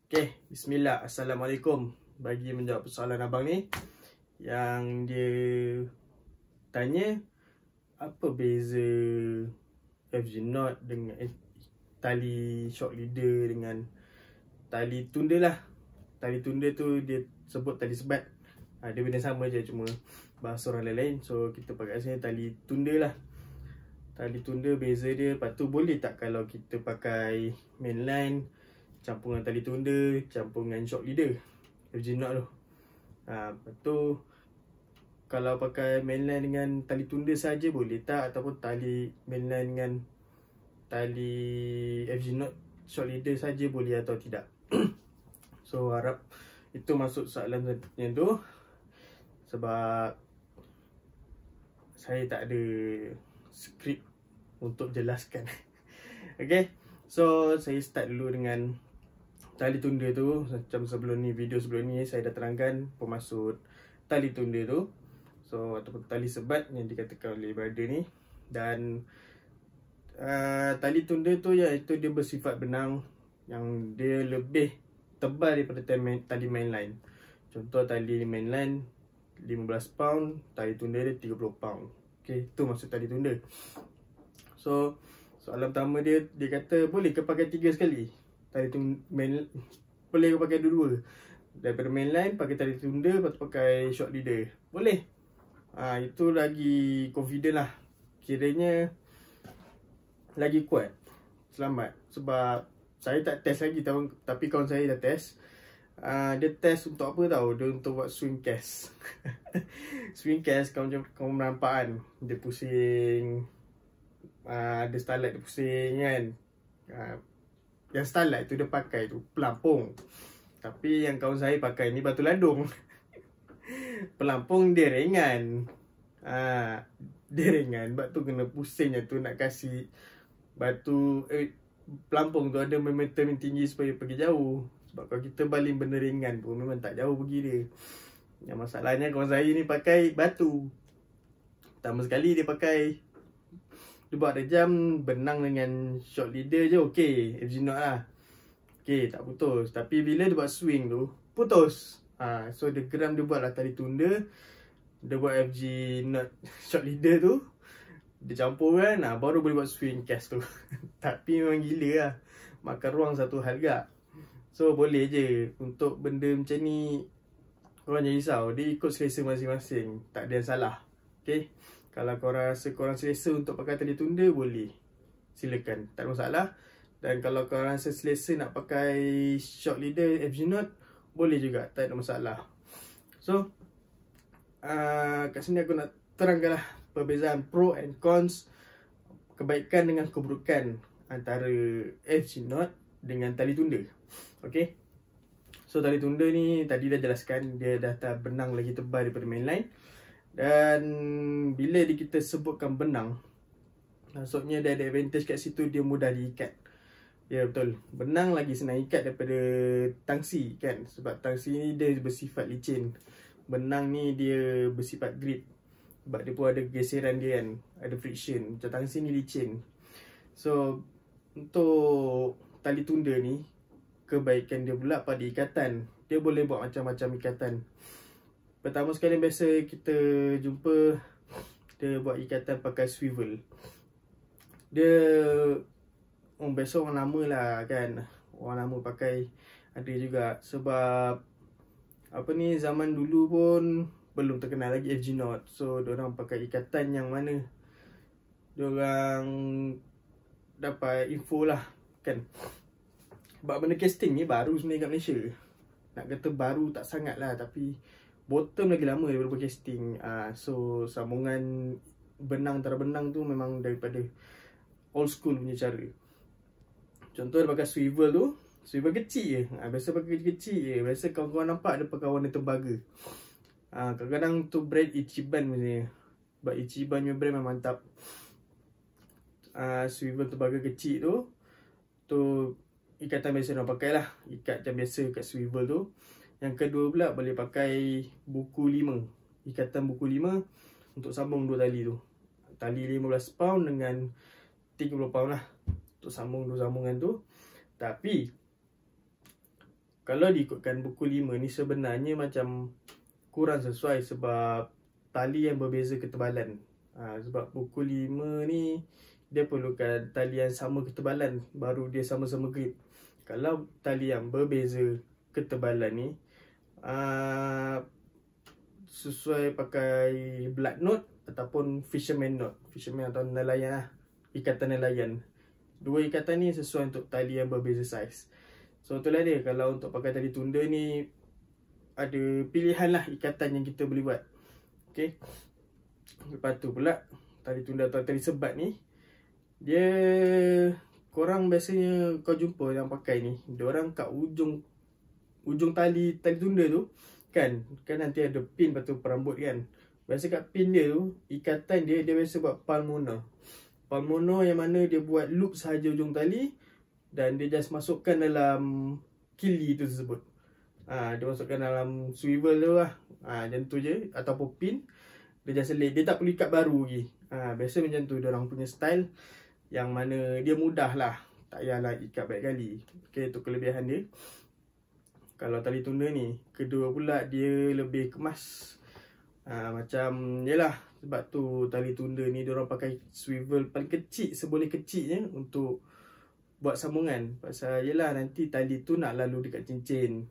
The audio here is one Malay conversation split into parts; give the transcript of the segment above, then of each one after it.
Okay, bismillah. Assalamualaikum. Bagi menjawab persoalan abang ni, yang dia tanya apa beza FG knot dengan tali shock leader dengan tali tunda lah. Tali tunda tu dia sebut tali sebat. Dia benda sama je, cuma bahasa orang lain-lain. So kita pakai sini tali tunda lah. Tali tunda beza dia, lepas tu boleh tak kalau kita pakai mainline campur dengan tali tunda, campur dengan shock leader, FG knot tu. Lepas tu kalau pakai mainline dengan tali tunda saja boleh tak, ataupun tali mainline dengan tali FG knot shock leader saja boleh atau tidak. So harap itu masuk soalan yang tu, sebab saya tak ada skrip untuk jelaskan. Okay, so saya start dulu dengan tali tunda tu. Macam sebelum ni, video sebelum ni saya dah terangkan pemaksud tali tunda tu, so ataupun tali sebat yang dikatakan oleh brother ni. Dan tali tunda tu iaitu dia bersifat benang, yang dia lebih tebal daripada tali mainline. Contoh tali mainline 15 pound, tali tunda dia 30 pound. Okay, itu maksud tali tunda. So soalan pertama dia kata boleh ke pakai 3 sekali? Tali tunda boleh ke pakai dua-dua? Daripada mainline pakai tali tunda, lepas tu pakai shock leader? Boleh. Itu lagi confident lah, kiranya lagi kuat. Selamat. Sebab saya tak test lagi, tapi kawan saya dah test. Dia test untuk apa tahu? Dia untuk buat swing cast. Swing cast, kamu nampak kan, dia pusing. Ada starlight dia pusing kan. Yang starlight tu dia pakai tu pelampung. Tapi yang kawan saya pakai ni batu ladung. Pelampung dia ringan. Dia ringan, sebab tu kena pusing je tu nak kasih batu pelampung tu ada momentum yang tinggi supaya pergi jauh. Sebab kalau kita baling benda ringan pun memang tak jauh pergi dia. Yang masalahnya kawan saya ni pakai batu. Pertama sekali dia pakai, dia buat ada jam benang dengan shock leader je okey, FG knot lah. Okey, tak putus. Tapi bila dia buat swing tu, putus. So dia geram, dia buatlah tali tunda. Dia buat FG knot shock leader tu, dia campur kan, baru boleh buat swing cast tu. Tapi memang gila lah, makan ruang satu hal gak. So boleh je untuk benda macam ni, korang jangan risau, dia ikut selesa masing-masing, tak ada yang salah. Okay, kalau korang rasa korang selesa untuk pakai tali tunda, boleh, silakan, tak ada masalah. Dan kalau korang rasa selesa nak pakai shock leader FG knot, boleh juga, tak ada masalah. So kat sini aku nak terangkan lah perbezaan pro and cons, kebaikan dengan keburukan antara FG knot dengan tali tunda. Okay, so tali tunda ni tadi dah jelaskan, dia dah tak benang lagi tebal daripada mainline. Dan bila kita sebutkan benang, maksudnya dia ada advantage kat situ, dia mudah diikat. Ya betul, benang lagi senang ikat daripada tangsi kan. Sebab tangsi ni dia bersifat licin, benang ni dia bersifat grip. Sebab dia pun ada geseran dia kan, ada friction. Macam tangsi ni licin. So untuk tali tunda ni, kebaikan dia pula pada ikatan. Dia boleh buat macam-macam ikatan. Pertama sekali biasa kita jumpa, dia buat ikatan pakai swivel. Dia biasa orang lama lah kan, orang lama pakai ada juga. Sebab apa ni, zaman dulu pun belum terkenal lagi FG knot. So diorang pakai ikatan yang mana diorang dapat info lah kan. Sebab benda casting ni baru sebenarnya kat Malaysia. Nak kata baru tak sangat lah, tapi bottom lagi lama daripada casting. So sambungan benang antara benang tu memang daripada old school punya cara. Contoh dia pakai swivel tu, swivel kecil je. Biasa pakai kecil je. Biasa kawan-kawan nampak dia pakai warna tembaga. Kadang-kadang tu brand Ichiban punya. Sebab Ichiban punya brand memang mantap. Swivel tembaga kecil tu ikatan biasa orang pakai lah. Ikat macam biasa kat swivel tu. Yang kedua pula boleh pakai buku 5. Ikatan buku 5 untuk sambung dua tali tu. Tali 15 pound dengan 30 pound lah, untuk sambung dua sambungan tu. Tapi kalau diikutkan buku 5 ni sebenarnya macam kurang sesuai sebab tali yang berbeza ketebalan. Sebab buku 5 ni dia perlukan tali yang sama ketebalan baru dia sama-sama grip. Kalau tali yang berbeza ketebalan ni sesuai pakai blood knot ataupun fisherman knot. Fisherman atau nelayan lah, ikatan nelayan. Dua ikatan ni sesuai untuk tali yang berbeza saiz. So itulah dia, kalau untuk pakai tali tunda ni ada pilihan lah ikatan yang kita boleh buat. Okay. Lepas tu pula tali tunda atau tali sebat ni, dia korang biasanya kau jumpa yang pakai ni, diorang kat ujung tali tunda tu kan nanti ada pin batu perambut kan. Biasa kat pin dia tu, ikatan dia biasa buat palmono. Palmono yang mana dia buat loop sahaja ujung tali dan dia just masukkan dalam kili tu tersebut. Dia masukkan dalam swivel tu lah. Macam tu je, ataupun pin. Dia just selit, dia tak perlu ikat baru lagi. Biasa macam tu diorang punya style, yang mana dia mudah lah, tak payahlah ikat banyak kali. Okay, tu kelebihan dia. Kalau tali tunda ni, kedua pula dia lebih kemas. Macam yelah, sebab tu tali tunda ni diorang pakai swivel paling kecil seboleh kecilnya untuk buat sambungan. Pasal yelah nanti tali tu nak lalu dekat cincin.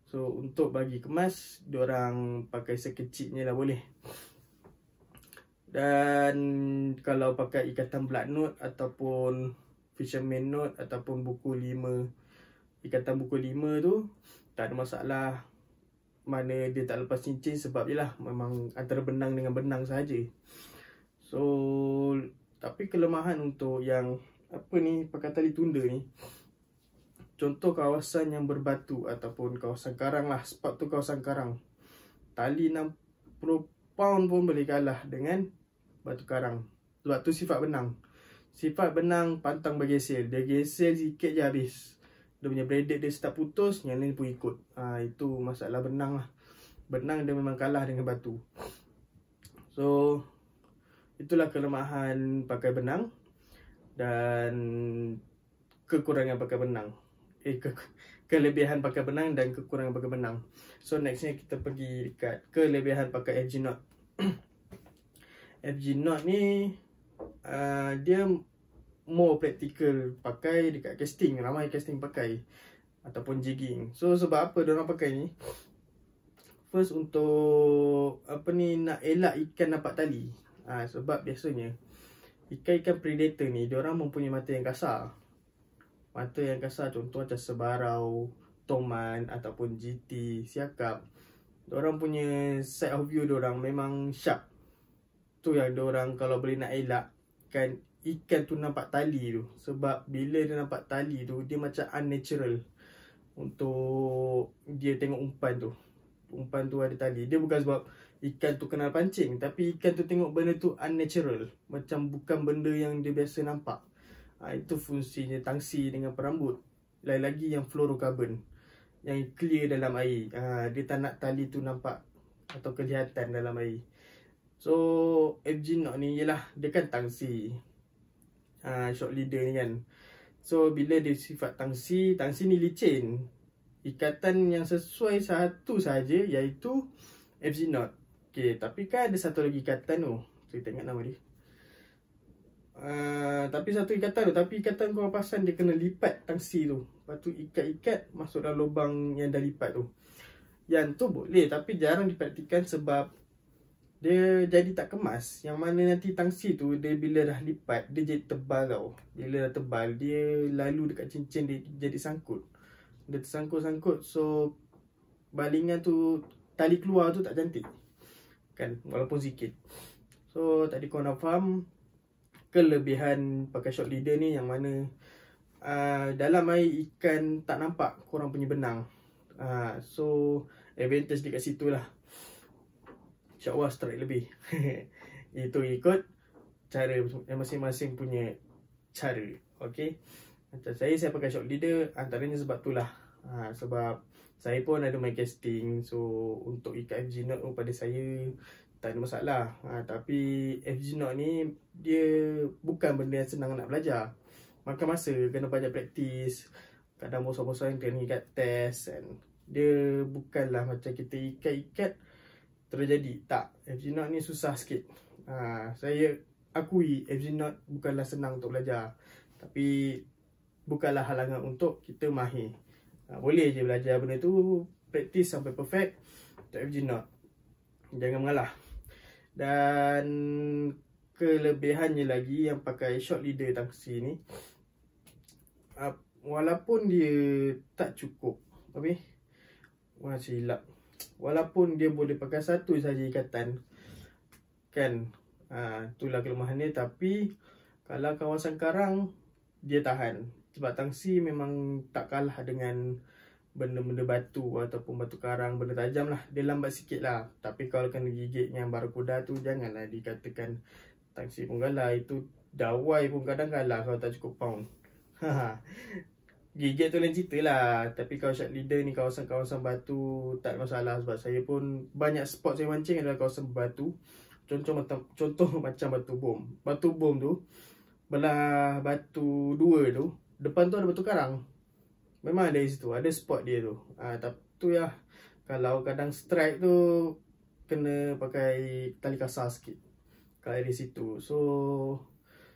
So untuk bagi kemas, diorang pakai sekecilnya lah boleh. Dan kalau pakai ikatan blood knot ataupun fisherman knot ataupun buku 5, ikatan buku 5 tu tak ada masalah mana dia tak lepas cincin, sebab je lah memang antara benang dengan benang sahaja. So tapi kelemahan untuk yang apa ni, pakai tali tunda ni, contoh kawasan yang berbatu ataupun kawasan karang lah, sebab tu kawasan karang, tali 60 pound pun boleh kalah dengan batu karang. Sebab tu sifat benang, pantang bergesel. Dia gesel sikit je habis, dia punya braided dia start putus, yang lain pun ikut. Itu masalah benang lah. Benang dia memang kalah dengan batu. So itulah kelemahan pakai benang dan kekurangan pakai benang. Kelebihan pakai benang dan kekurangan pakai benang. So nextnya kita pergi dekat kelebihan pakai FG knot. FG knot ni dia more practical pakai dekat casting. Ramai casting pakai ataupun jigging. So sebab apa diorang pakai ni? First untuk apa ni, nak elak ikan nampak tali. Sebab biasanya ikan-ikan predator ni diorang mempunyai mata yang kasar. Mata yang kasar contoh macam sebarau, toman ataupun GT, siakap. Diorang punya side of view diorang memang sharp. Tu yang diorang kalau boleh nak elak kan ikan tu nampak tali tu. Sebab bila dia nampak tali tu, dia macam unnatural untuk dia tengok umpan tu. Umpan tu ada tali. Dia bukan sebab ikan tu kenal pancing, tapi ikan tu tengok benda tu unnatural, macam bukan benda yang dia biasa nampak. Itu fungsinya tangsi dengan perambut. Lain lagi yang fluorocarbon, yang clear dalam air. Dia tak nak tali tu nampak atau kelihatan dalam air. So FG knot ni ialah dia kan tangsi, short leader ni kan. So bila dia sifat tangsi ni licin. Ikatan yang sesuai satu saja, iaitu FG knot. Okay, tapi kan ada satu lagi ikatan tu, saya tengok nama dia. Tapi satu ikatan tu, tapi ikatan korang pasang dia kena lipat tangsi tu. Lepas tu ikat-ikat masuk dalam lubang yang dah lipat tu. Yang tu boleh, tapi jarang dipraktikan sebab dia jadi tak kemas. Yang mana nanti tangsi tu, dia bila dah lipat, dia jadi tebal tau. Bila dah tebal, dia lalu dekat cincin, dia jadi sangkut. Dia tersangkut-sangkut, so balingan tu, tali keluar tu tak cantik kan, walaupun sikit. So tadi korang dah faham kelebihan pakai short leader ni, yang mana dalam air ikan tak nampak korang punya benang. So advantage dekat situ lah. InsyaAllah strike lebih. Itu ikut cara masing-masing punya cara. Okay, macam saya pakai short leader antaranya sebab tu lah. Sebab saya pun ada main casting. So untuk ikat FG knot pada saya tak ada masalah. Tapi FG knot ni dia bukan benda yang senang nak belajar. Makan masa, kena banyak praktis. kadang bosan-bosan kena ikat test kan. Dia bukanlah macam kita ikat-ikat terus jadi. Tak, FG Note ni susah sikit. Saya akui FG Note bukanlah senang untuk belajar, tapi bukanlah halangan untuk kita mahir. Boleh je belajar benda tu, praktis sampai perfect untuk FG Note. Jangan mengalah. Dan kelebihannya lagi yang pakai short leader tangsi ni, walaupun dia tak cukup, walaupun dia boleh pakai satu saja ikatan kan, itulah kelemahan dia. Tapi kalau kawasan karang dia tahan, sebab tangsi memang tak kalah dengan benda-benda batu ataupun batu karang, benda tajam lah. Dia lambat sikit lah. Tapi kalau kena gigit yang barakuda tu, janganlah dikatakan tangsi pun kalah. Itu dawai pun kadang kalah kalau tak cukup pound. Gigit tu lain cerita lah. Tapi kalau short leader ni, kawasan-kawasan batu tak ada masalah. Sebab saya pun banyak spot saya mancing adalah kawasan batu. Contoh macam batu bom. Batu bom tu, belah batu dua tu, depan tu ada batu karang. Memang ada di situ, ada spot dia tu. Tapi tu ya, kalau kadang strike tu kena pakai tali kasar sikit kalau di situ. So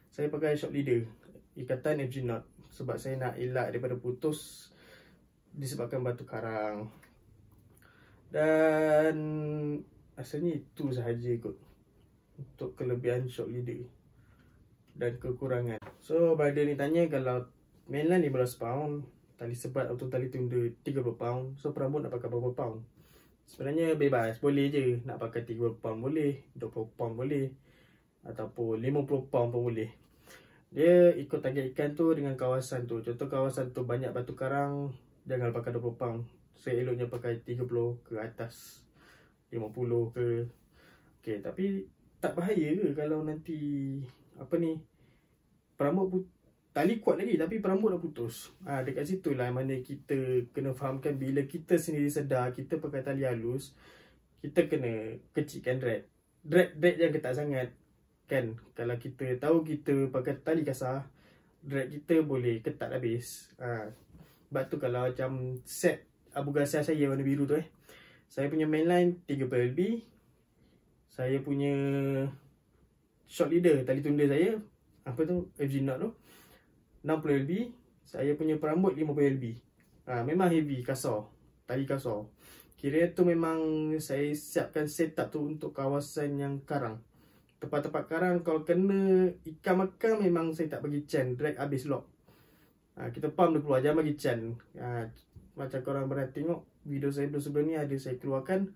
saya pakai short leader, ikatan FG Note, sebab saya nak elak daripada putus disebabkan batu karang. Dan asalnya itu sahaja kot untuk kelebihan short leader dan kekurangan. So brother ni tanya kalau mainline 15 pound, tali sebat atau tali tunda 30 pound, so perambut nak pakai berapa pound? Sebenarnya bebas, boleh je. Nak pakai 30 pound boleh, 20 pound boleh, ataupun 50 pound pun boleh. Dia ikut target ikan tu dengan kawasan tu. Contoh kawasan tu banyak batu karang, jangan pakai 20 pound. Saya eloknya pakai 30 ke atas, 50 ke. Okay, tapi tak bahaya ke kalau nanti perambut tali kuat lagi tapi perambut dah putus? Dekat situ lah mana kita kena fahamkan, bila kita sendiri sedar kita pakai tali halus, kita kena kecilkan drag yang ketat sangat kan. Kalau kita tahu kita pakai tali kasar, drag kita boleh ketat habis. Sebab tu kalau macam set abu gasah saya warna biru tu, saya punya mainline 30 LB, saya punya short leader tali tunda saya FG Note tu 60 LB, saya punya perambut 50 LB. Memang heavy, kasar, tali kasar. Kira tu memang saya siapkan setup tu untuk kawasan yang karang. Tempat-tempat karang kalau kena ikan makan, memang saya tak bagi chan, drag habis lock. Kita pump dia keluar, jangan bagi chan. Macam korang pernah tengok video saya sebelum ni, ada saya keluarkan,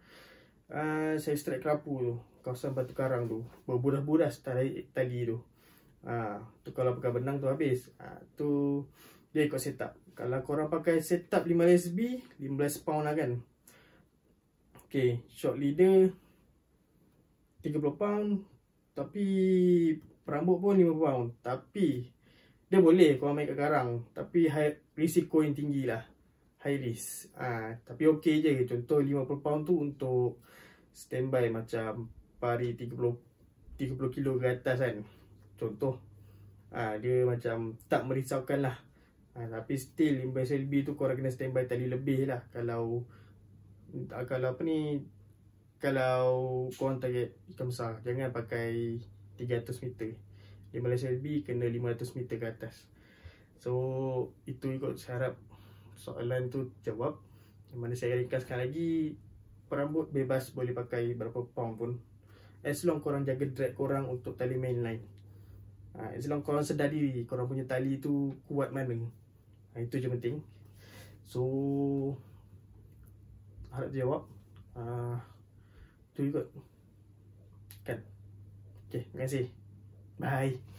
saya strike kerapu tu, kawasan batu karang tu, berbudas-budas tali tu. Tu kalau pakai benang tu habis. Tu dia ikut setup. Kalau korang pakai setup 15 SB, 15 pound lah kan. Okay, short leader 30 pound, tapi perambut pun 5 pound. Tapi dia boleh korang main kat karang, tapi risiko yang tinggi lah, high risk. Tapi okey je. Contoh 50 pound tu untuk standby macam pari 30 kilo ke atas kan, contoh. Dia macam tak merisaukan lah. Tapi still 15 LB tu korang kena standby tali lebih lah. Kalau korang target ikan besar, jangan pakai 300 meter. 15 LB kena 500 meter ke atas. So itu ikut, saya harap soalan tu jawab. Yang mana saya ringkaskan lagi, perambut bebas boleh pakai berapa pound pun, as long korang jaga drag korang untuk tali mainline. As long korang sedar diri korang punya tali tu kuat mana. Itu je penting. So harap jawab. Tu ikut kan. Okay, terima kasih. Bye.